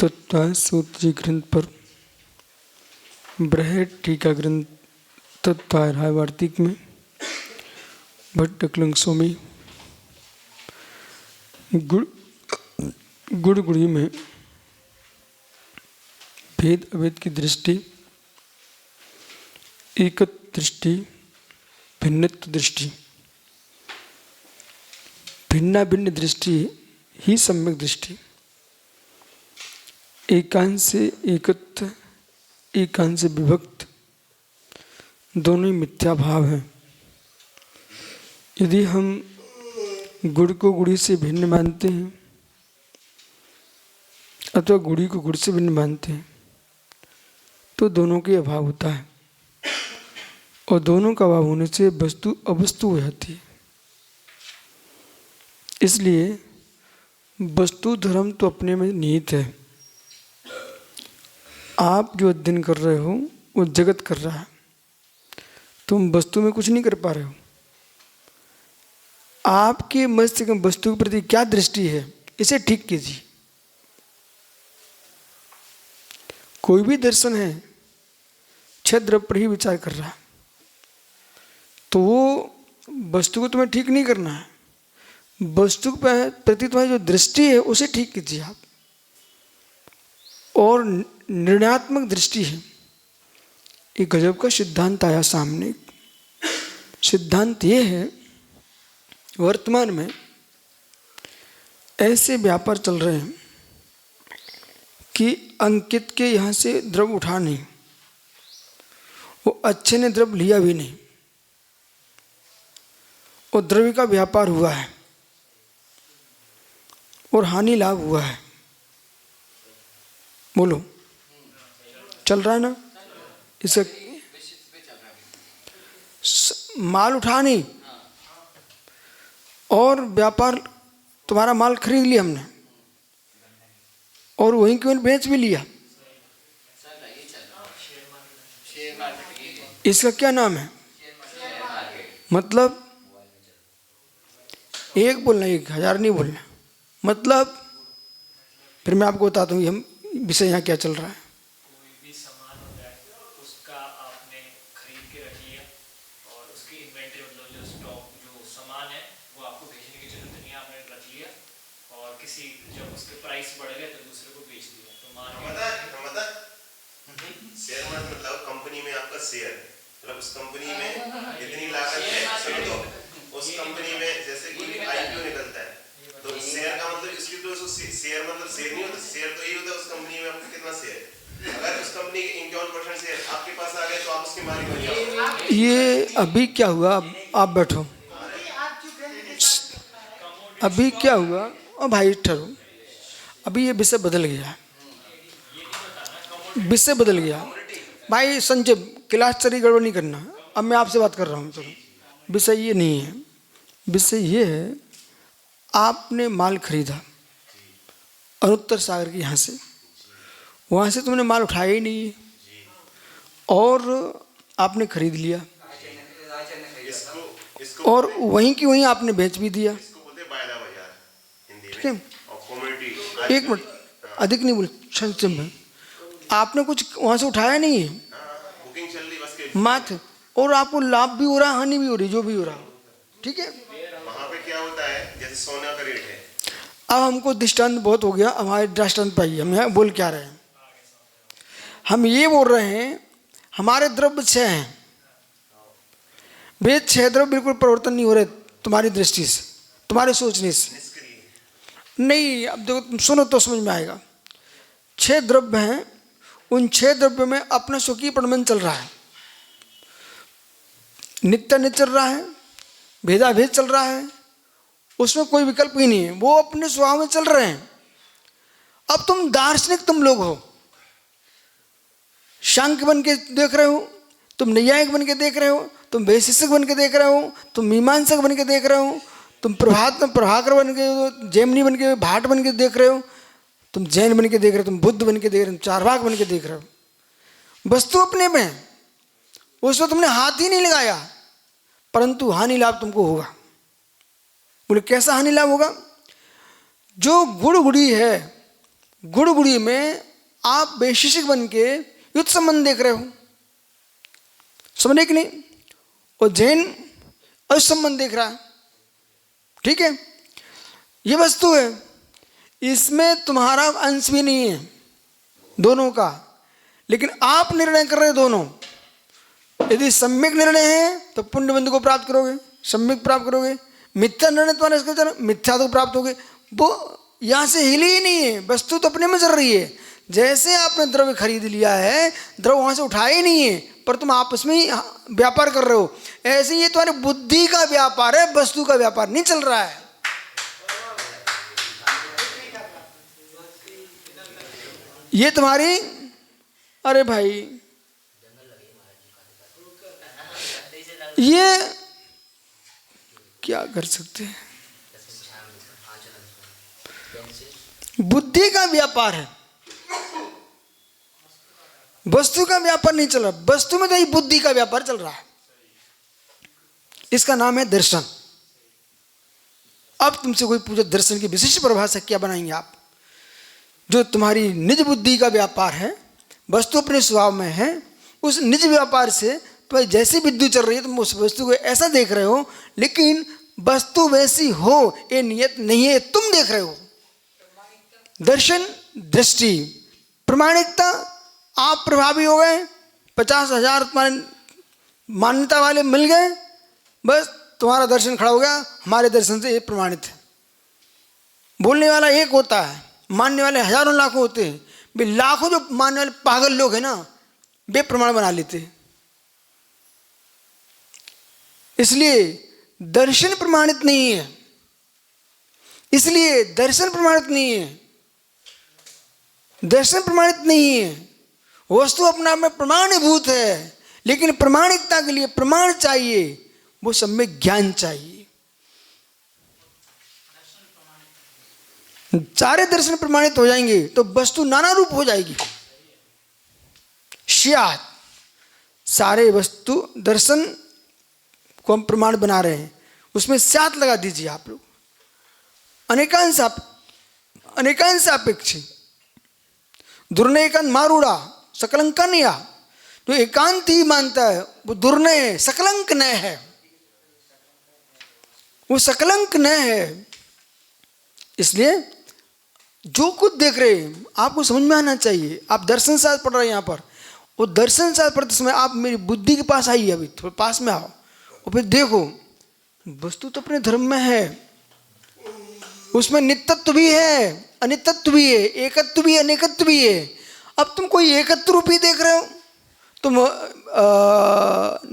तत्व सूत्र जी ग्रंथ पर बृहद टीका ग्रंथ तत्व वार्तिक में भट्टकलंग स्वामी गुड़गुड़ी में भेद अभेद की दृष्टि, एकत्व दृष्टि, भिन्नत्व दृष्टि, भिन्ना भिन्न दृष्टि ही सम्यक दृष्टि। एकांश से एकत्व, एकांश से विभक्त, दोनों ही मिथ्या भाव है। यदि हम गुड़ को गुड़ी से भिन्न मानते हैं अथवा गुड़ी को गुड़ से भिन्न मानते हैं तो दोनों के अभाव होता है और दोनों का अभाव होने से वस्तु अवस्तु हो जाती है। इसलिए वस्तु धर्म तो अपने में निहित है। आप जो अध्ययन कर रहे हो वो जगत कर रहा है, तुम वस्तु में कुछ नहीं कर पा रहे हो। आपके मस्तिष्क में वस्तु के प्रति क्या दृष्टि है, इसे ठीक कीजिए। कोई भी दर्शन है छह द्रव्य पर ही विचार कर रहा है, तो वो वस्तु को तुम्हें ठीक नहीं करना है। वस्तु के प्रति तुम्हारी जो दृष्टि है उसे ठीक कीजिए आप। और निर्णयात्मक दृष्टि है। एक गजब का सिद्धांत आया सामने। सिद्धांत ये है, वर्तमान में ऐसे व्यापार चल रहे हैं कि अंकित के यहाँ से द्रव्य उठा नहीं, वो अच्छे ने द्रव्य लिया भी नहीं और द्रव्य का व्यापार हुआ है और हानि लाभ हुआ है। बोलो, चल रहा है ना? इसे माल उठा नहीं और व्यापार, तुम्हारा माल खरीद लिया हमने और वहीं क्यों बेच भी लिया। इसका क्या नाम है? मतलब एक बोलना, 1000 नहीं बोलना। मतलब फिर मैं आपको बताता हूँ हम विषय यहाँ क्या चल रहा है। कोई भी सामान होता है उसका आपने खरीद के रख लिया और उसकी इन्वेंटरी, मतलब जो स्टॉक, जो सामान है वो आपको भेजने की जरूरत नहीं, आपने रख लिया और किसी जब उसके प्राइस बढ़ गए तो दूसरे को बेच दिया। तो मान शेयर मतलब कंपनी में आपका शेयर, मतलब उस कंपनी में इतनी लागत है, समझ लो उस कंपनी में जैसे कोई आईपीओ निकलता है तो शेयर का मतलब इसकी तो शेयर मतलब शेयर नहीं होता, शेयर तो यही होता है उस कंपनी में आपका कितना शेयर। अगर उस कंपनी के 51% शेयर आपके पास आ गए तो आप उसके मालिक बन जाओगे। ये अभी क्या हुआ, आप बैठो। अभी क्या हुआ? ओ भाई ठहरो, अभी ये विषय बदल गया, विषय बदल गया। भाई संजय, क्लास चली गड़बड़ नहीं करना। अब मैं आपसे बात कर रहा हूँ। चलो, विषय ये नहीं है। विषय ये है, आपने माल खरीदा अनुत्तर सागर के यहाँ से, वहाँ से तुमने माल उठाया ही नहीं है और आपने खरीद लिया और वहीं की वहीं आपने बेच भी दिया। ठीक है, एक मिनट, अधिक नहीं बोल, में आपने कुछ वहाँ से उठाया नहीं है मात्र, और आपको लाभ भी हो रहा है, हानि भी हो रही, जो भी हो रहा है। ठीक है, वहाँ पे क्या होता है, जैसे सोना का रेट है। अब हमको दृष्टांत बहुत हो गया, हमारे दृष्टांत पाइए। हम यहाँ बोल क्या रहे हैं? हम ये बोल रहे हैं हमारे द्रव्य 6 हैं, वे 6 द्रव्य बिल्कुल परिवर्तन नहीं हो रहे तुम्हारी दृष्टि से, तुम्हारे सोचने से नहीं। अब देखो, तुम सुनो तो समझ में आएगा। 6 द्रव्य हैं, उन 6 द्रव्यों में अपना स्वकीय प्रबंध चल रहा है, नित्य चल रहा है, भेदाभेद चल रहा है, उसमें कोई विकल्प ही नहीं है, वो अपने स्वभाव में चल रहे हैं। अब तुम दार्शनिक, तुम लोग हो, सांख्य बन के देख रहे हो, तुम नैयायिक बन के देख रहे हो, तुम वैशेषिक बन के देख रहे हो, तुम मीमांसक बन के देख रहे हो, तुम प्रभाकर बन के, जैमिनी बन के, भाट बन के देख रहे हो, तुम जैन बन के देख रहे हो, तुम बुद्ध बन के देख रहे हो, चारवाक बन के देख रहे हो। वस्तु अपने में, उसमें तुमने हाथ ही नहीं लगाया, परंतु हानि लाभ तुमको होगा। बोले कैसा हानि लाभ होगा? जो गुड़ गुड़ी है गुड़गुड़ी में आप वैशेषिक बन के युद्ध संबंध देख रहे हो, समझे कि नहीं? उज्जैन अयुध संबंध देख रहा है, ठीक है? ये वस्तु है, इसमें तुम्हारा अंश भी नहीं है दोनों का, लेकिन आप निर्णय कर रहे हो दोनों। यदि सम्यक निर्णय है तो पुण्य बंधु को प्राप्त करोगे, सम्यक प्राप्त करोगे। मिथ्या निर्णय तुम्हारे इसके चलो मिथ्या तो प्राप्त होगे। वो यहाँ से हिली ही नहीं है, वस्तु तो अपने में चल रही है। जैसे आपने द्रव्य खरीद लिया है, द्रव्य वहाँ से उठाया ही नहीं है, पर तुम आपस में ही व्यापार कर रहे हो। ऐसे ये तुम्हारी बुद्धि का व्यापार है, वस्तु का व्यापार नहीं चल रहा है। ये तुम्हारी, अरे भाई ये क्या कर सकते हैं, बुद्धि का व्यापार है, वस्तु का व्यापार नहीं चल रहा। वस्तु में तो ये बुद्धि का व्यापार चल रहा है, इसका नाम है दर्शन। अब तुमसे कोई पूछे दर्शन की विशिष्ट परिभाषा क्या बनाएंगे आप? जो तुम्हारी निज बुद्धि का व्यापार है, वस्तु अपने स्वभाव में है, उस निज व्यापार से तो जैसी विद्युत चल रही है तुम उस वस्तु को ऐसा देख रहे हो, लेकिन वस्तु वैसी हो ये नियत नहीं है, तुम देख रहे हो। दर्शन दृष्टि प्रमाणिकता, आप प्रभावी हो गए, 50,000 तुम्हारे मान्यता वाले मिल गए, बस तुम्हारा दर्शन खड़ा हो गया, हमारे दर्शन से ये प्रमाणित है। बोलने वाला एक होता है, मानने वाले हजारों लाखों होते हैं। वे लाखों जो मानने वाले पागल लोग हैं ना, वे प्रमाण बना लेते हैं। इसलिए दर्शन प्रमाणित नहीं है, इसलिए दर्शन प्रमाणित नहीं है, दर्शन प्रमाणित नहीं है। वस्तु अपना में प्रमाणीभूत है, लेकिन प्रमाणिकता के लिए प्रमाण चाहिए, वो सम्यक ज्ञान चाहिए। सारे दर्शन प्रमाणित हो जाएंगे तो वस्तु नाना रूप हो जाएगी। श्यात सारे वस्तु दर्शन को हम प्रमाण बना रहे हैं, उसमें स्यात लगा दीजिए आप लोग। अनेकांश सापेक्ष दुर्नय एकांत मारूड़ा सकलंक नया। जो एकांत ही मानता है वो दुर्नय है, सकलंक नय है, वो सकलंक नय है। इसलिए जो कुछ देख रहे हैं आपको समझ में आना चाहिए। आप दर्शन शास्त्र पढ़ रहे हैं यहाँ पर, वो दर्शन शास्त्र पढ़ते समय आप मेरी बुद्धि के पास आइए, अभी थोड़ा पास में आओ और फिर देखो वस्तु तो अपने धर्म में है, उसमें नित्यत्व भी है, अनित्यत्व भी है, एकत्व भी है, अनेकत्व भी है। अब तुम कोई एकत्व रूपी देख रहे हो, तुम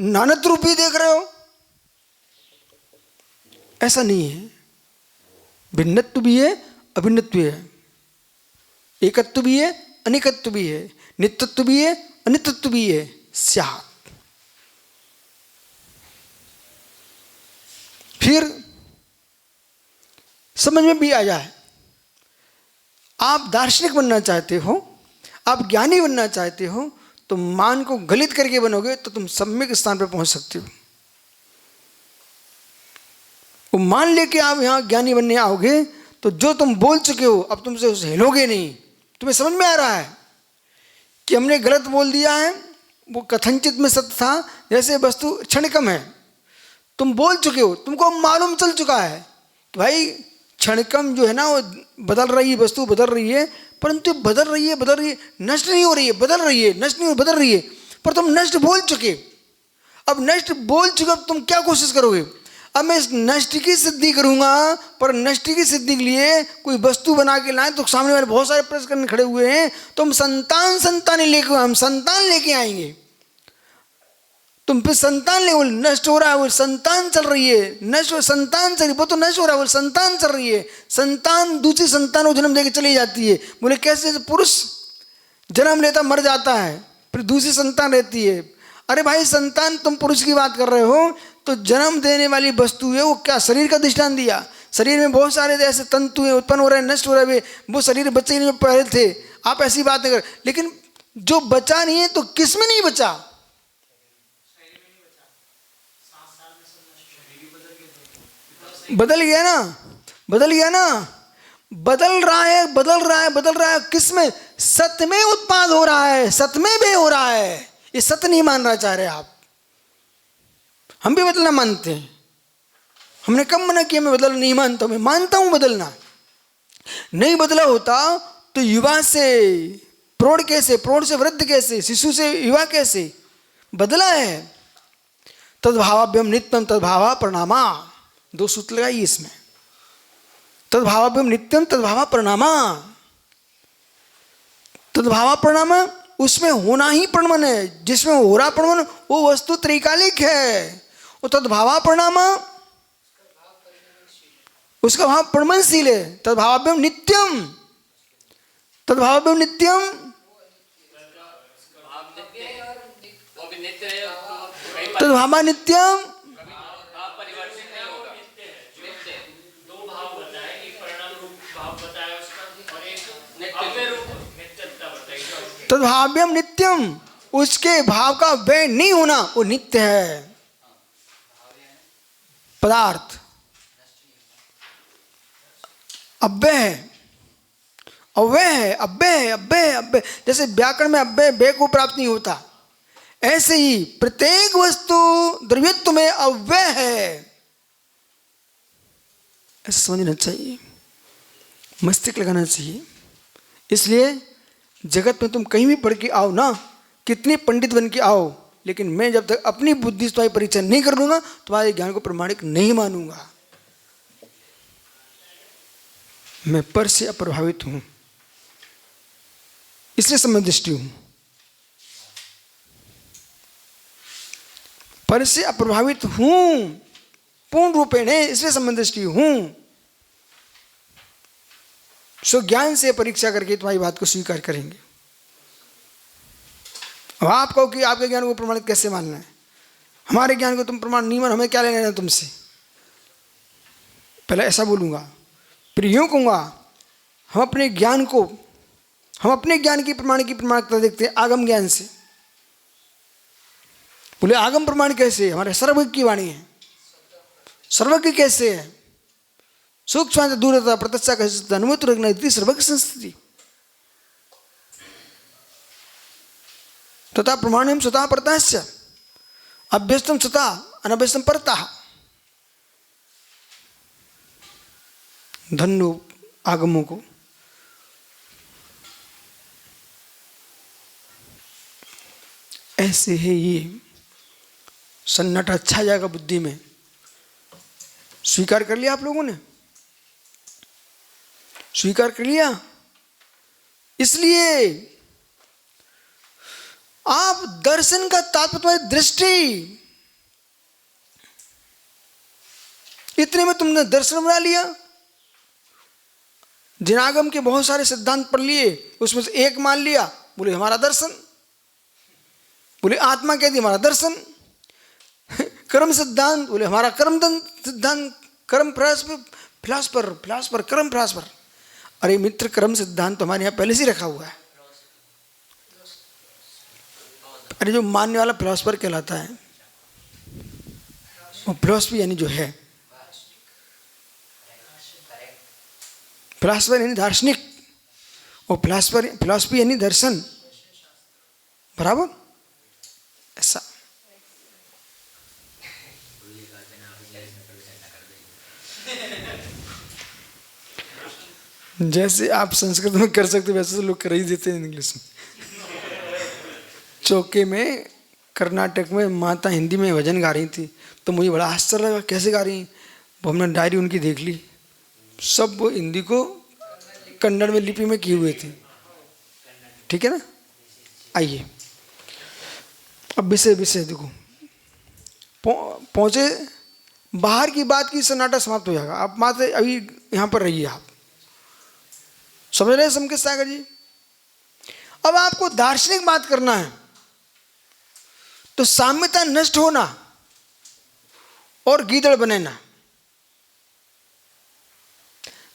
नानत्व रूपी देख रहे हो, ऐसा नहीं है। भिन्नत्व भी है, अभिन्नत्व भी है, एकत्व भी है, अनेकत्व भी है, नित्यत्व भी है, अनित्यत्व भी है। स्यात् फिर समझ में भी आ जाए। आप दार्शनिक बनना चाहते हो, आप ज्ञानी बनना चाहते हो, तो मान को गलित करके बनोगे तो तुम सम्यक स्थान पर पहुंच सकते हो। वो मान लेके आप यहां ज्ञानी बनने आओगे तो जो तुम बोल चुके हो अब तुमसे उसे हिलोगे नहीं। तुम्हें समझ में आ रहा है कि हमने गलत बोल दिया है, वो कथनचित में सत्य था। जैसे वस्तु क्षणिकम है, तुम बोल चुके हो, तुमको मालूम चल चुका है कि भाई क्षणिकम जो है ना वो बदल रही है, वस्तु बदल रही है, परंतु बदल रही है, नष्ट नहीं हो रही है, बदल रही है, नष्ट नहीं हो बदल रही है। पर तुम नष्ट बोल चुके, अब नष्ट बोल चुके, अब तुम क्या कोशिश करोगे? अब मैं इस नष्ट की सिद्धि करूंगा, पर नष्ट की सिद्धि के लिए कोई वस्तु बना के लाए तो सामने वाले बहुत सारे प्रश्न करने खड़े हुए हैं, तो हम संतान लेके, हम संतान लेके आएंगे। तुम फिर संतान ले, वो नष्ट हो रहा है, वो संतान चल रही है, नष्ट संतान चल रही, वो तो नष्ट हो रहा है, वो संतान चल रही है। संतान दूसरी संतान को जन्म देके चली जाती है। बोले कैसे? पुरुष जन्म लेता मर जाता है, फिर दूसरी संतान रहती है। अरे भाई संतान, तुम पुरुष की बात कर रहे हो तो जन्म देने वाली वस्तु है वो क्या शरीर का दृष्टांत दिया। शरीर में बहुत सारे ऐसे तंतु हैं, उत्पन्न हो रहे हैं, नष्ट हो रहे हैं, वो शरीर बच्चे में पहले थे। आप ऐसी बात नहीं कर, लेकिन जो बचा नहीं है तो किस में नहीं बचा? बदल गया ना, बदल गया ना। बदल रहा है, बदल रहा है, बदल रहा है। किसमें? सत्य में उत्पाद हो रहा है, सत्य में व्यय हो रहा है। ये सत्य नहीं मानना चाह रहे आप। हम भी बदलना मानते हैं। हमने कब मना किया मैं बदलना नहीं मानता हूं? मैं मानता हूं बदलना। नहीं बदला होता तो युवा से प्रौढ़ कैसे, प्रौढ़ से वृद्ध कैसे, शिशु से युवा कैसे? बदला है। तद्भावाभ्यम नित्यम तद्भावा परिणामा, 2 सूत्र लगाइए इसमें। तद्भावाभ्यम नित्यम तद्भावा परिणामा। तद्भावा परिणामा, उसमें होना ही परिणाम है। जिसमें हो रहा परिणाम वो वस्तु त्रैकालिक है। वो तद्भावा परिणामा, उसका भाव परिणमशील है। तद्भावाभ्यम नित्यम, तद्भावाभ्यम नित्यम, तद्भावा नित्यम। दो भाव बताए, एक परिणाम रूप भाव बताया उसका और एक अव्यय रूप नित्यता बताई। तद्भाव्यम नित्यम, उसके भाव का व्यय नहीं होना, वो नित्य है। पदार्थ अव्यय है, अव्यय है, अव्यय है, अव्यय है, अव्यय। जैसे व्याकरण में अव्यय व्यय को प्राप्त नहीं होता, ऐसे ही प्रत्येक वस्तु द्रव्यत्व में अव्यय है। ऐसा समझना चाहिए, मस्तिष्क लगाना चाहिए। इसलिए जगत में तुम कहीं भी पढ़ के आओ ना, कितने पंडित बन के आओ, लेकिन मैं जब तक अपनी बुद्धि से तुम्हारी परीक्षा नहीं कर लूंगा, तुम्हारे ज्ञान को प्रमाणिक नहीं मानूंगा। मैं पर से अप्रभावित हूं, इसलिए समदृष्टि हूं। पर से अप्रभावित हूं पूर्ण रूपेण, इसलिए समदृष्टि हूं। सो ज्ञान से परीक्षा करके तुम्हारी बात को स्वीकार करेंगे। अब आप कहो कि आपके ज्ञान को प्रमाणित कैसे मानना है? हमारे ज्ञान को तुम प्रमाण नहीं मान, हमें क्या लेना है तुमसे? पहले ऐसा बोलूंगा, फिर यूं कहूंगा, हम अपने ज्ञान की प्रमाण की प्रमाणिकता देखते हैं आगम ज्ञान से। बोले आगम प्रमाण कैसे? हमारे सर्वज्ञ की वाणी है। सर्वज्ञ कैसे है? सूक्ष्म दूरता प्रत्यक्षा कैसे अनुमति रखना, इतनी सर्वज्ञ संस्थिति। तथा प्रमाणम स्वतः परतः, अभ्यस्तम स्वतः अनभ्यस्तम परतः। धन्यो आगमों को। ऐसे है ये सन्नाटा अच्छा जाएगा बुद्धि में। स्वीकार कर लिया आप लोगों ने? स्वीकार कर लिया? इसलिए आप दर्शन का तात्पर्य दृष्टि, इतने में तुमने दर्शन बना लिया। जिनागम के बहुत सारे सिद्धांत पढ़ लिए, उसमें से एक मान लिया, बोले हमारा दर्शन। बोले आत्मा कहती हमारा दर्शन। कर्म सिद्धांत, बोले हमारा कर्म सिद्धांत। कर्म फिलासफर कर्म फिलासफर। अरे मित्र, कर्म सिद्धांत तो हमारे यहाँ पहले से ही रखा हुआ है। अरे जो मानने वाला फिलासफर कहलाता है, वो फिलॉसफी यानी जो है, फिलासफर यानी दार्शनिक, और फिलॉसफी यानी दर्शन। बराबर ऐसा। जैसे आप संस्कृत में कर सकते वैसे तो लोग कर ही देते हैं इंग्लिश में। चौके में कर्नाटक में माता हिंदी में भजन गा रही थी, तो मुझे बड़ा आश्चर्य लगा कैसे गा रही। वो हमने डायरी उनकी देख ली, सब वो हिंदी को कन्नड़ में लिपि में किए हुए थे। ठीक है ना? आइए अब विषय देखो, पहुंचे बाहर की बात की, सन्नाटा समाप्त हो जाएगा। आप मात्र अभी यहाँ पर रहिए। आप समझ रहे हैं समकेश सागर जी? अब आपको दार्शनिक बात करना है तो साम्यता नष्ट होना और गीदड़ बनेना।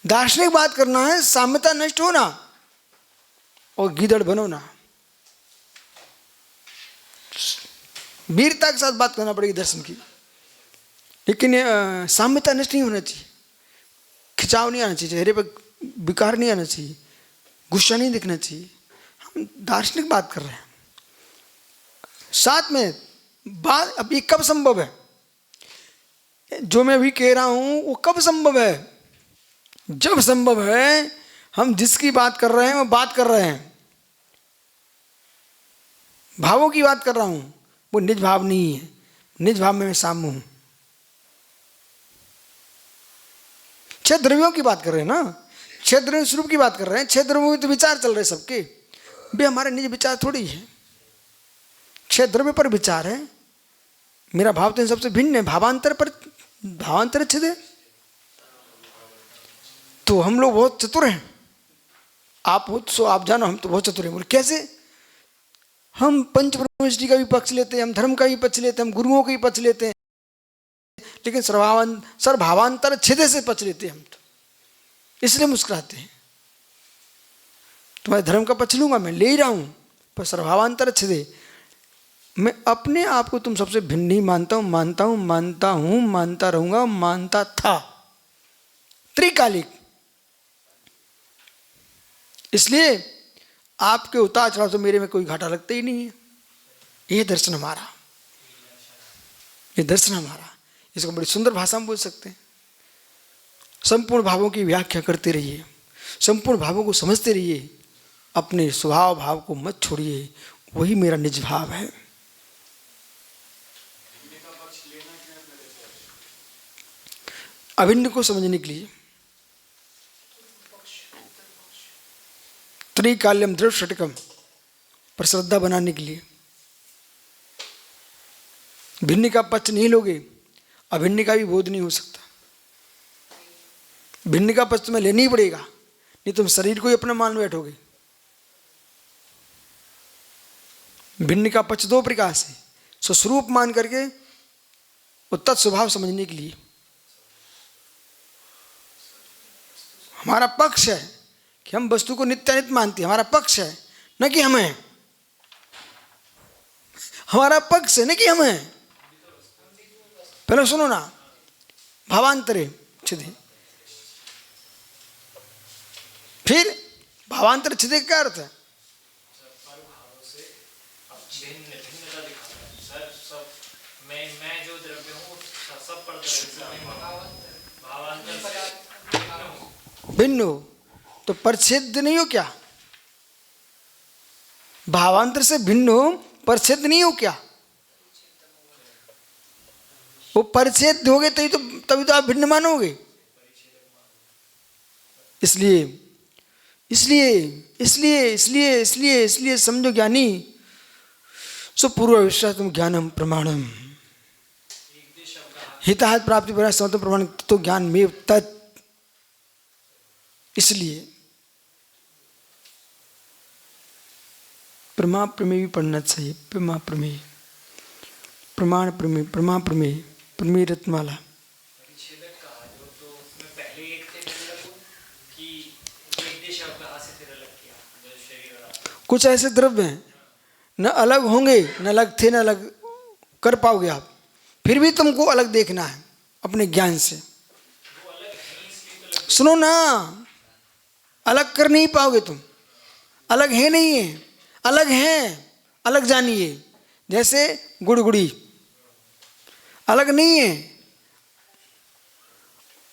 दार्शनिक बात करना है, साम्यता नष्ट होना और गीदड़ बनोना। वीरता के साथ बात करना पड़ेगी दर्शन की, लेकिन साम्यता नष्ट नहीं होना चाहिए, खिंचाव नहीं आना चाहिए चेहरे पर। विकार नहीं आना चाहिए, गुस्सा नहीं दिखना चाहिए। हम दार्शनिक बात कर रहे हैं। साथ में बात अब ये कब संभव है? जो मैं अभी कह रहा हूं वो कब संभव है? जब संभव है हम जिसकी बात कर रहे हैं वो बात कर रहे हैं, भावों की बात कर रहा हूं, वो निज भाव नहीं है। निज भाव में मैं साम्य हूं। छह द्रव्यों की बात कर रहे हैं ना, छह द्रव्य स्वरूप की बात कर रहे हैं। छह द्रव्यों में तो विचार चल रहे हैं सबके, भी हमारे निज विचार थोड़ी है। छह द्रव्य पर विचार है। मेरा भाव तो इन सबसे भिन्न है। भावांतर पर भावांतर छेद है। तो हम लोग बहुत चतुर हैं। आप हो सो आप जानो, हम तो बहुत चतुर हैं। बोले कैसे? हम पंच ब्रह्मविष्टि का भी पक्ष लेते हैं, हम धर्म का भी पक्ष लेते हैं, हम गुरुओं का भी पक्ष लेते हैं, लेकिन सर्वभावांतर छेदे से पक्ष लेते हैं हम तो, इसलिए मुस्कुराते हैं। तुम्हारे धर्म का पक्ष लूंगा, मैं ले ही रहा हूं, पर सर्वभावांतर छेदे मैं अपने आप को तुम सबसे भिन्न ही मानता हूं, मानता हूं, मानता हूं, मानता रहूंगा, मानता था, त्रिकालिक। इसलिए आपके उतार चढ़ाव से मेरे में कोई घाटा लगता ही नहीं है। ये दर्शन हमारा, ये दर्शन हमारा। इसको बड़ी सुंदर भाषा में बोल सकते हैं। संपूर्ण भावों की व्याख्या करते रहिए, संपूर्ण भावों को समझते रहिए, अपने स्वभाव भाव को मत छोड़िए। वही मेरा निज भाव है। अभिन्न को समझने के लिए त्रिकाल्यम दृढ़ षटकम पर श्रद्धा बनाने के लिए भिन्न का पक्ष नहीं लोगे, अभिन्न का भी बोध नहीं हो सकता। भिन्न का पक्ष तुम्हें लेना ही पड़ेगा, नहीं तुम शरीर को ही अपना मान बैठोगे। भिन्न का पक्ष दो प्रकार से, स्वस्वरूप मान करके और तत्स्वभाव समझने के लिए। हमारा पक्ष है कि हम वस्तु को नित्यानित मानते हैं, हमारा पक्ष है, न कि हम हैं। हमारा पक्ष है न कि हम हैं। पहले सुनो ना, भावांतरे छिदे, फिर भावांतर छिदे का अर्थ है भिन्न हो। तो परच्छेद नहीं हो क्या? भावांतर से भिन्न हो, परच्छेद नहीं हो क्या? वो परच्छेद होगे तभी तो आप भिन्न मानोगे। इसलिए इसलिए इसलिए इसलिए इसलिए इसलिए समझो ज्ञानी, सो पूर्व विश्वास तुम ज्ञानम प्रमाणम हिताहत प्राप्ति पर समर्थ प्रमाण तो ज्ञान में तत्। इसलिए प्रमा प्रमेय भी पढ़ना चाहिए। प्रमा प्रमेय, प्रमाण प्रमेय, प्रमा प्रमेय, प्रमेय रत्नमाला। कुछ ऐसे द्रव्य हैं न अलग होंगे, न अलग थे, न अलग कर पाओगे आप, फिर भी तुमको अलग देखना है अपने ज्ञान से। सुनो ना, अलग कर नहीं पाओगे तुम। अलग है नहीं है, अलग है, अलग जानिए। जैसे गुड़गुड़ी अलग नहीं है,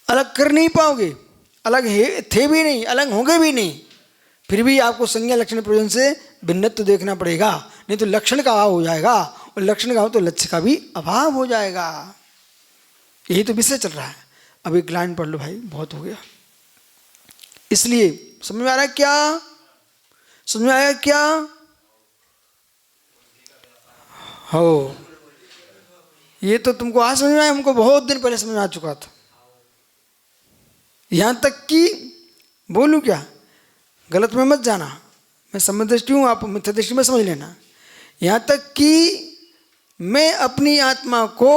अलग कर नहीं पाओगे। अलग है थे भी नहीं, अलग होंगे भी नहीं, फिर भी आपको संज्ञा लक्षण प्रयोजन से भिन्नत्व देखना पड़ेगा, नहीं तो लक्षण का अभाव हो जाएगा, और लक्षण का हो तो लक्ष्य का भी अभाव हो जाएगा। यही तो विषय चल रहा है। अब एक लाइन पढ़ लो भाई, बहुत हो गया। इसलिए समझ में आ रहा है क्या? समझ में आया क्या? हो, ये तो तुमको आज समझ में आया, हमको बहुत दिन पहले समझ में आ चुका था। यहां तक कि बोलूं क्या, गलत में मत जाना, मैं सम्यक दृष्टि हूं, आप मिथ्या दृष्टि में समझ लेना। यहां तक कि मैं अपनी आत्मा को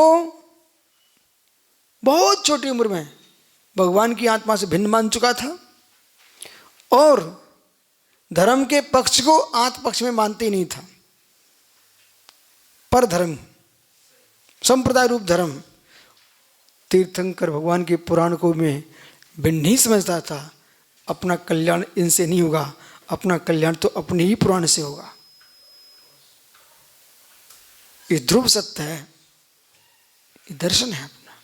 बहुत छोटी उम्र में भगवान की आत्मा से भिन्न मान चुका था, और धर्म के पक्ष को आत्म पक्ष में मानते ही नहीं था। पर धर्म, संप्रदाय रूप धर्म, तीर्थंकर भगवान के पुराण को मैं भिन्न ही समझता था। अपना कल्याण इनसे नहीं होगा, अपना कल्याण तो अपने ही पुराण से होगा। ये ध्रुव सत्य है, ये दर्शन है अपना,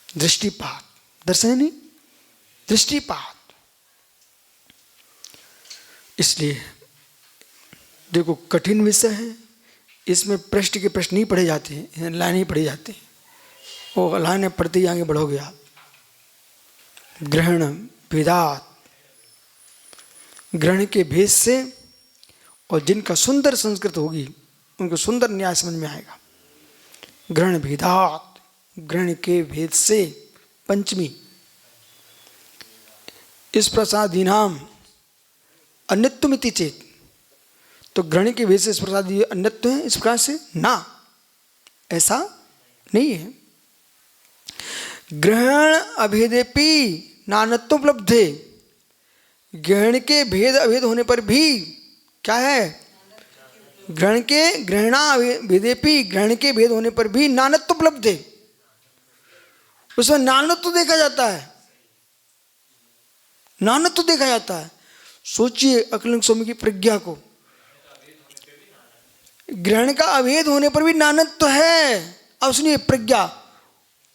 दृष्टिपात। दर्शन नहीं, दृष्टिपात। इसलिए देखो कठिन विषय है, इसमें प्रश्न के प्रश्न नहीं पढ़े जाते हैं, लाइनें पढ़ी जाती हैं, वो लाइनें पढ़ते ही आगे बढ़ोगे आप। ग्रहण भेदात, ग्रहण के भेद से, और जिनका सुंदर संस्कृत होगी उनको सुंदर न्याय समझ में आएगा। ग्रहण भेदात, ग्रहण के भेद से, पंचमी इस प्रसादीनाम अन्यत्वमिति चेत, तो ग्रहण के भेद से इस प्रसाद अन्यत्व है, इस प्रकार से ना, ऐसा नहीं है। ग्रहण अभेदेपि नानत्व उपलब्धे, ग्रहण के भेद अभेद होने पर भी क्या है, ग्रहण के ग्रहणा भेदेपि, ग्रहण के भेद होने पर भी नानत्व उपलब्धे, उसमें नानत्व देखा जाता है, नानत्व देखा जाता है। सोचिए अकलिंग स्वामी की प्रज्ञा को, ग्रहण का अभेद होने पर भी नानत्व है। अब सुनिए प्रज्ञा,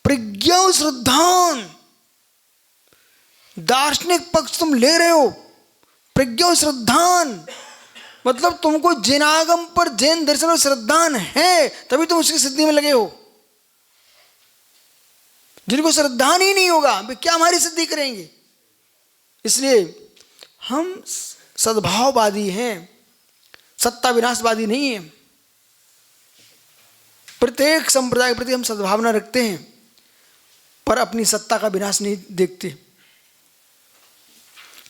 प्रज्ञा श्रद्धान, दार्शनिक पक्ष तुम ले रहे हो, प्रज्ञा श्रद्धान मतलब तुमको जैनागम पर, जैन दर्शन और श्रद्धान है, तभी तुम उसकी सिद्धि में लगे हो। जिनको श्रद्धान ही नहीं होगा वे क्या हमारी सिद्धि करेंगे। इसलिए हम सद्भाववादी हैं, सत्ता विनाशवादी नहीं है। प्रत्येक संप्रदाय के प्रति हम सद्भावना रखते हैं, पर अपनी सत्ता का विनाश नहीं देखते।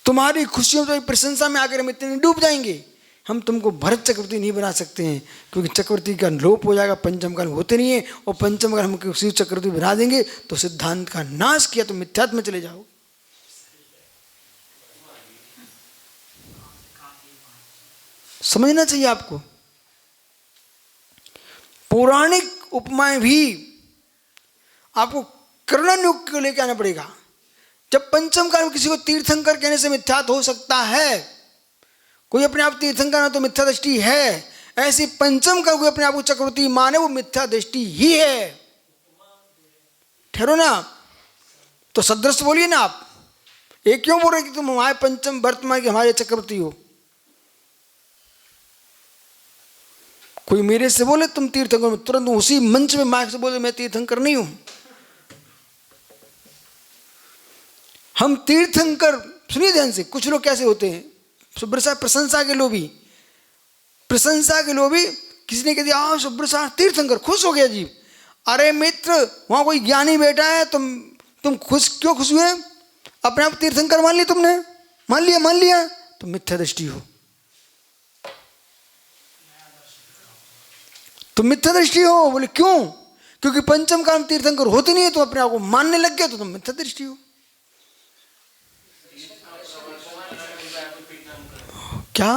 तुम्हारी खुशियों तो प्रशंसा में आकर हम इतने डूब जाएंगे, हम तुमको भरत चक्रवर्ती नहीं बना सकते हैं, क्योंकि चक्रवर्ती का लोप हो जाएगा, पंचम काल होते नहीं है, और पंचम काल हम शिव चक्रवर्ती बना देंगे तो सिद्धांत का नाश किया, तो मिथ्यात्व में चले जाओ। समझना चाहिए आपको। पौराणिक उपमाएं भी आपको कर्णनुग को लेकर आना पड़ेगा। जब पंचम काल में किसी को तीर्थंकर कहने से मिथ्यात हो सकता है, कोई अपने आप तीर्थंकर ना तो मिथ्या दृष्टि है, ऐसी पंचम काल कोई अपने आप को चक्रवर्ती माने वो मिथ्या दृष्टि ही है। ठहरो ना, तो सदृश बोलिए ना आप। एक क्यों बोल रहे कि तुम हमारे पंचम वर्तमान के हमारे चक्रवर्ती हो। कोई मेरे से बोले तुम तीर्थंकर हो, तुरंत उसी मंच में माइक से बोले मैं तीर्थंकर नहीं हूं। हम तीर्थंकर, सुनिए ध्यान से, कुछ लोग कैसे होते हैं, सुब्र साहब प्रशंसा के लोभी, प्रशंसा के लोभी। किसी ने कह दिया आओ सुब्र साहब तीर्थंकर, खुश हो गया जी। अरे मित्र, वहां कोई ज्ञानी बैठा है, तुम खुश क्यों खुश हुए? अपने आप तीर्थंकर मान लिया तुमने, मान लिया तो मिथ्या दृष्टि हो, तुम मिथ्या दृष्टि हो। बोले क्यों? क्योंकि पंचम काल में तीर्थंकर होते नहीं है, तो अपने आप को मानने लग गया तो तुम मिथ्या दृष्टि हो। क्या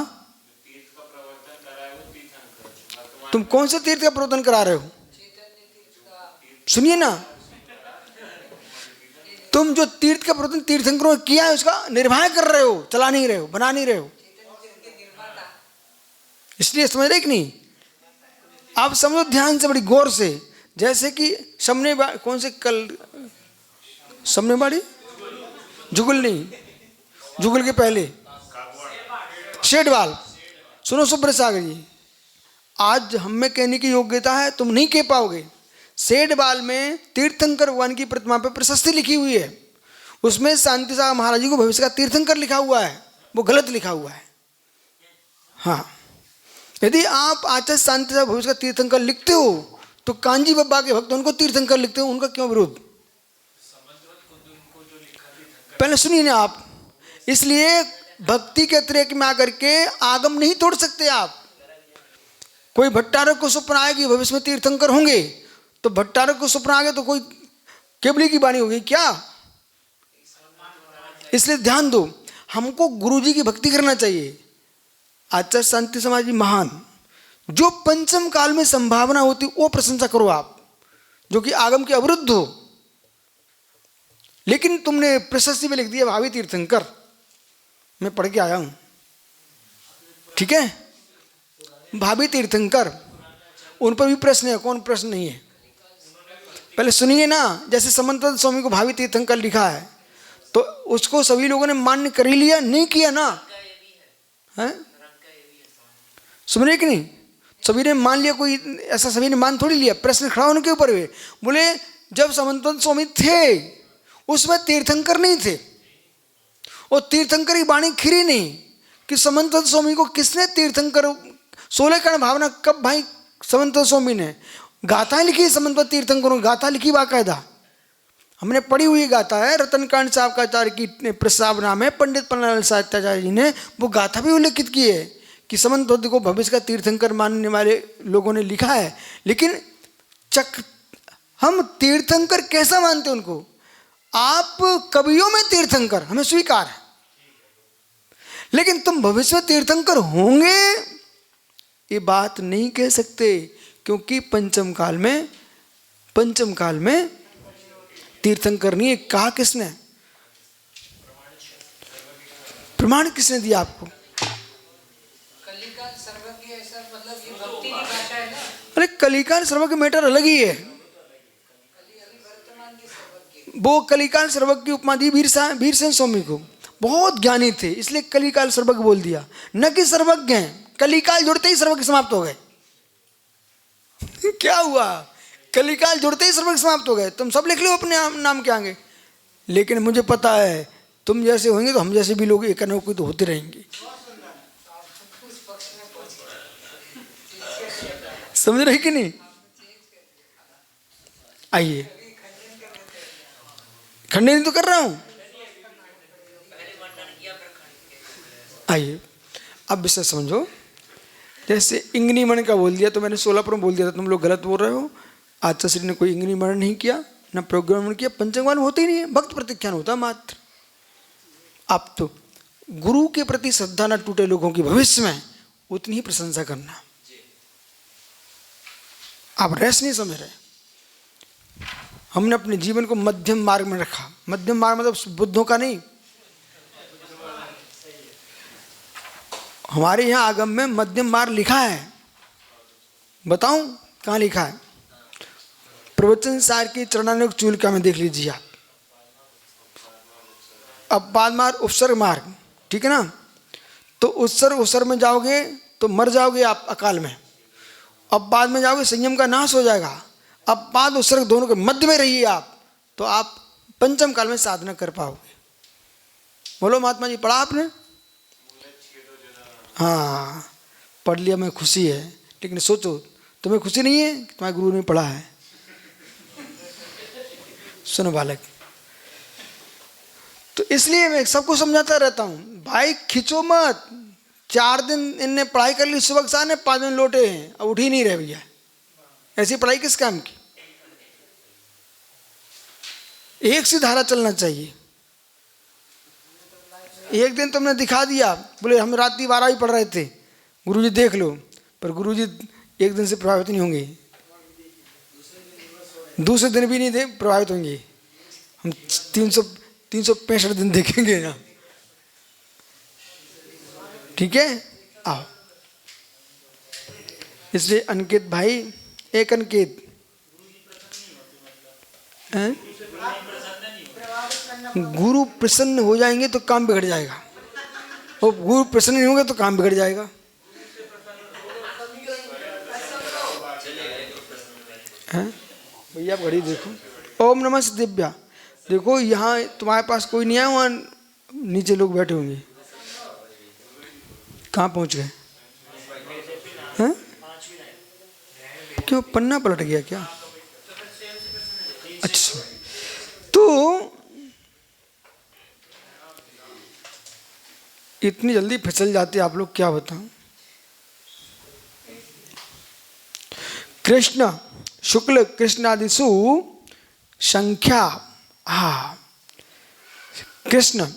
तुम कौन से तीर्थ का प्रवर्तन करा रहे हो? सुनिए ना, तुम जो तीर्थ का प्रवर्तन तीर्थंकरों ने किया है उसका निर्वाह कर रहे हो, चला नहीं रहे हो, बना नहीं रहे हो। इसलिए समझ रहे कि नहीं? आप समझो ध्यान से, बड़ी गौर से। जैसे कि सामने कौन से कल सामने बाड़ी जुगल नहीं, जुगल के पहले शेडवाल। सुनो सुब्र सागर जी, आज हम में कहने की योग्यता है, तुम नहीं कह पाओगे। शेडवाल में तीर्थंकर भगवान की प्रतिमा पर प्रशस्ति लिखी हुई है, उसमें शांति सागर महाराज जी को भविष्य का तीर्थंकर लिखा हुआ है, वो गलत लिखा हुआ है। हाँ, यदि आप आचार्य शांति सागर भविष्य का तीर्थंकर लिखते हो तो कांजी बाबा के भक्त उनको तीर्थंकर लिखते हो, उनका क्यों विरोध? पहले सुनिए ना आप। इसलिए भक्ति के अतिरेक में आकर के आगम नहीं तोड़ सकते आप। कोई भट्टारक को स्वप्न आए कि भविष्य में तीर्थंकर होंगे, तो भट्टारक को स्वप्न आ गया तो कोई केवली की वाणी होगी क्या? इसलिए ध्यान दो, हमको गुरुजी की भक्ति करना चाहिए। आचार्य शांति समाज महान, जो पंचम काल में संभावना होती वो प्रशंसा करो आप, जो कि आगम के अवरुद्ध हो। लेकिन तुमने प्रशस्ति में लिख दिया भावी तीर्थंकर, मैं पढ़ के आया हूं, ठीक है। भाभी तीर्थंकर, उन पर भी प्रश्न है, कौन प्रश्न नहीं है। पहले सुनिए ना, जैसे समंत स्वामी को भावी तीर्थंकर लिखा है तो उसको सभी लोगों ने मान्य कर ही लिया, नहीं किया ना, है सुन रहे कि नहीं? सभी ने मान लिया, कोई ऐसा सभी ने मान थोड़ी लिया। प्रश्न खड़ा होने के ऊपर हुए, बोले जब समंत स्वामी थे उसमें तीर्थंकर नहीं थे, और तीर्थंकर की वाणी खिरी नहीं कि समंत स्वामी को किसने तीर्थंकर 16 कर्ण भावना कब भाई समंत स्वामी ने गाथा लिखी, समंत तीर्थंकरों गाथा लिखी बाकायदा, हमने पढ़ी हुई गाथा है। रतनकांड साहब का आचार्य की प्रस्तावना में पंडित पन्नालाल साहित्याचार्य जी ने वो गाथा भी उल्लेखित की है कि समंत को भविष्य का तीर्थंकर मानने वाले लोगों ने लिखा है। लेकिन हम तीर्थंकर कैसा मानते उनको? आप कवियों में तीर्थंकर हमें स्वीकार है, लेकिन तुम भविष्य में तीर्थंकर होंगे ये बात नहीं कह सकते, क्योंकि पंचम काल में तीर्थंकर नहीं है। कहा किसने? प्रमाण किसने दिया आपको? कलिकाल सर्वज्ञ है सर, मतलब ये भक्ति की भाषा है ना। अरे कलिकाल सर्वज्ञ मैटर अलग ही है। वो कलिकाल सर्वज्ञ की उपमा दी वीरसेन स्वामी को, बहुत ज्ञानी थे इसलिए कलिकाल सर्वज्ञ बोल दिया, न कि सर्वज्ञ हैं। कलिकाल जुड़ते ही सर्वज्ञ समाप्त हो गए। क्या हुआ? कलिकाल जुड़ते ही सर्वज्ञ समाप्त हो गए। तुम सब लिख लो अपने नाम के आगे, लेकिन मुझे पता है तुम जैसे होंगे तो हम जैसे भी लोग एक न कोई तो होते रहेंगे। समझ रहे कि नहीं? आइए, खंडन तो कर रहा हूं। आइए अब विषय समझो। जैसे इंगनी मरण का बोल दिया तो मैंने 16 में बोल दिया था, तुम लोग गलत बोल रहे हो। आचार्य श्री ने कोई इंगनी मरण नहीं किया, न प्रोग्राम किया, पंचंगमान होते ही नहीं है, भक्त प्रतिख्यान होता मात्र। आप तो गुरु के प्रति श्रद्धा न टूटे लोगों की भविष्य में उतनी ही प्रशंसा करना। आप रेस्ट नहीं समझ रहे। हमने अपने जीवन को मध्यम मार्ग में रखा। मध्यम मार्ग मतलब बुद्धों का नहीं। हमारे यहाँ आगम में मध्यम मार्ग लिखा है, बताऊं कहाँ लिखा है? प्रवचन सार की चरणानुग चूलिका में देख लीजिए आप। अब बाद मार्ग उपसर्ग मार्ग, ठीक है ना? तो उत्सर्ग में जाओगे तो मर जाओगे आप अकाल में। अब बाद में जाओगे संयम का नाश हो जाएगा। अब बाद उत्सर्ग दोनों के मध्य में रहिए आप, तो आप पंचम काल में साधना कर पाओगे। बोलो महात्मा जी, पढ़ा आपने? हाँ पढ़ लिया, मैं खुशी है। लेकिन सोचो तुम्हें खुशी नहीं है कि तुम्हारे गुरु ने पढ़ा है? सुनो बालक, तो इसलिए मैं सबको समझाता रहता हूँ, भाई खिंचो मत। 4 दिन इनने पढ़ाई कर ली, सुबह शाह ने 5 दिन लौटे हैं, अब उठ ही नहीं रहे भैया। ऐसी पढ़ाई किस काम की? एक सी धारा चलना चाहिए। एक दिन तुमने दिखा दिया, बोले हम रात 12 ही पढ़ रहे थे, गुरुजी देख लो, पर गुरुजी एक दिन से प्रभावित नहीं होंगे, दूसरे दिन भी नहीं प्रभावित होंगे। हम 365 दिन देखेंगे ना, ठीक है? आओ। इसलिए अंकित भाई, एक अंकित गुरु प्रसन्न हो जाएंगे तो काम बिगड़ जाएगा, और गुरु प्रसन्न नहीं होंगे तो काम बिगड़ जाएगा। भैया आप घड़ी देखो। ओम नमः दिव्या, देखो यहाँ तुम्हारे पास कोई नहीं है, वहाँ नीचे लोग बैठे होंगे। कहाँ पहुँच गए? हैं? क्यों पन्ना पलट गया क्या? अच्छा, तो इतनी जल्दी फिसल जाते आप लोग, क्या बताऊं। कृष्ण शुक्ल कृष्णादिषु संख्या, कृष्ण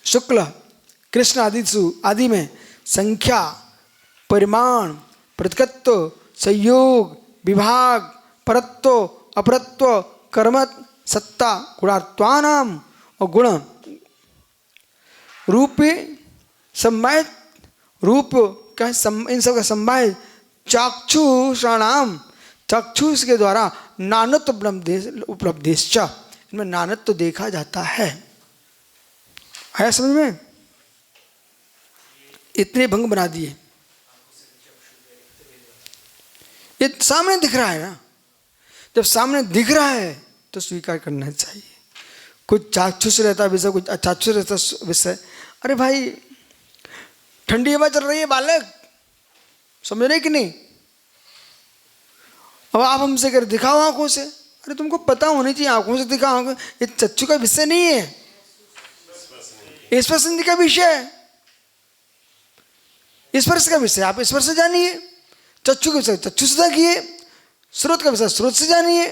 शुक्ल कृष्ण आदिषु आदि में संख्या, परिमाण, प्रतिकत्व, संयोग, विभाग, परत्व, अपरत्व, कर्म, सत्ता, गुणात्वानाम और गुण रूप सम्माय रूप का इन सब का सम्माय चाक्षुषाणाम, चक्षुष के द्वारा नानत्व उपलब्धेश्च, इनमें नानत्व तो देखा जाता है। आया समझ में? इतने भंग बना दिए। ये सामने दिख रहा है ना, जब सामने दिख रहा है तो स्वीकार करना चाहिए। कुछ चाक्षुष रहता विषय, कुछ अचाक्षुष रहता विषय। अरे भाई ठंडी हवा चल रही है बालक, समझ रहे कि नहीं? अब आप हमसे कर दिखाओ आंखों से, अरे तुमको पता होनी चाहिए आंखों से दिखाओ, ये चक्षु का विषय नहीं है, स्पर्श का विषय है, स्पर्श का विषय आप स्पर्श से जानिए, चक्षु का विषय चक्षु से देखिए, स्रोत का विषय स्रोत से जानिए।